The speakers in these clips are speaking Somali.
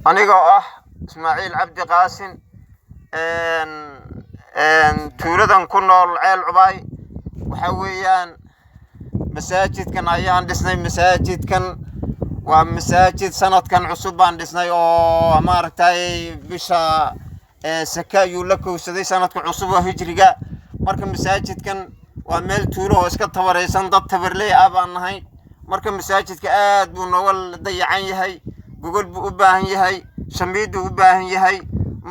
أنا إسماعيل عبد قاسم tuuladan ku nool ceel cubay waxa weeyaan masaajidkan ayaan dhisnay masaajidkan waa masaajid sanadkan cusub baan dhisnay oo maaragtay bisha saka ayuu la kowsaday sanadka cusub oo hijriga marka masaajidkan waa meel tuulo oo iska tabareysan dad tabarley ah baan nahay marka masaajidka aad buu nooga dayacan yahay gogol buu u baahan yahay shamiid buu u baahan yahay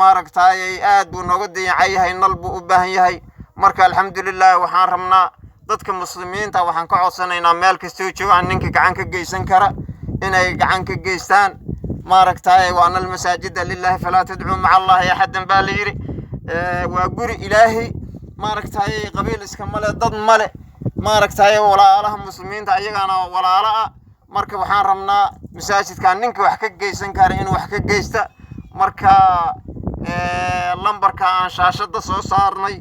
maaragtay aad buu nooga dayacan yahay nal buu u baahan yahay marka alxamdulillah waxaan rabnaa dadka muslimiinta waxaan ka codsanaynaa meel kasta oo joogaan ninka gacan ka geysan kara inay gacan ka geystaan maaragtay waana almasaajida lillahi falaa tad'uu maca allahi axadan baa la yiri waa guri ilaahi maaragtay qabiil iska male dad male maaragtay walaalaha muslimiinta ayagana walaala ah marka waxaan rabnaa masaajidka ninka wax ka geysan kara inuu wax ka geysta marka lambarka aan shaashada soo saarnay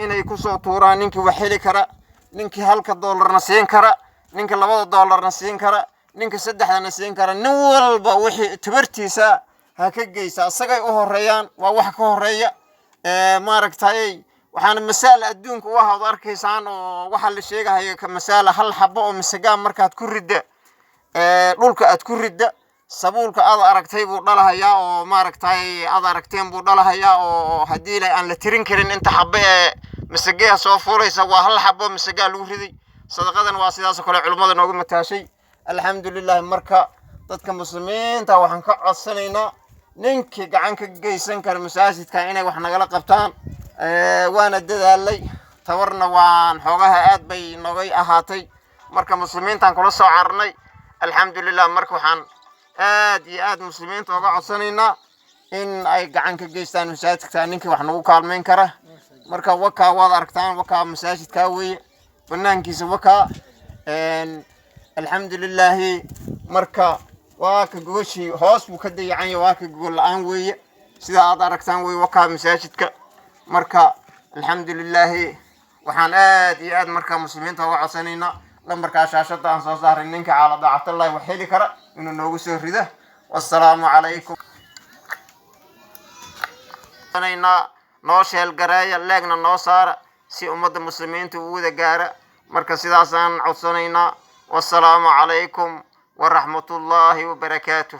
inay ku soo tuuraan ninkii wax heli kara ninkii $1 siin kara ninkii $2 siin kara ninkii $3 siin kara nin walba wixii tabartiisa ha ka geysa asagay u horeeyaan waa wax ka horeeya maaragtay waxaan masaal adduunka u ahad arkaysaan oo waxa la sheegayo ka masaal hal xabo oo misaga markaad ku ridda dhulka aad ku ridda sabuulka aad aragtay buu dhalahayaa oo maaragtay aad aragteen buu dhalahayaa oo hadii la aan la tirin karin inta xabbe misaga soo fuulaysa waa hal xabo misaga lagu riday sadaqadan waa sidaas kale culimada noogu mataashay alxamdulillah marka dadka muslimiinta waxaan ka codsanaynaa ninkii gacan ka geysan kara masaajidka inay wax nagala qabtaan waana dadaalay tabarna waan xoogaha aad bay noogay ahaatay marka muslimiintaan kula soo carnay alxamdulillah marka waxaan aad iyo aad muslimiinta uga codsanaynaa in ay gacan ka geystaan masaajidka ninkii wax nagu kaalmeyn kara marka wakaa waad aragtaan wakaa masaajidka weeye banaankiisa wakaa alxamdulillah marka waa ka gogoshii hoos buu ka dayacan yahay waa ka gogol la'aan weeye sida aad aragtaan weeye wakaa masaajidka marka alxamdulillah waxaan aad iyo aad marka muslimiinta uga codsanaynaa lambarka shaashada aan soo saaray ninka cala daacadallah wax heli kara inuu noogu soo rida wassalaamu calaykum anayna noo sheel gareeya leegna noo saara si ummadda muslimiinta u wada gaara marka sidaas aan codsanaynaa wassalaamu calaykum ورحمة الله وبركاته.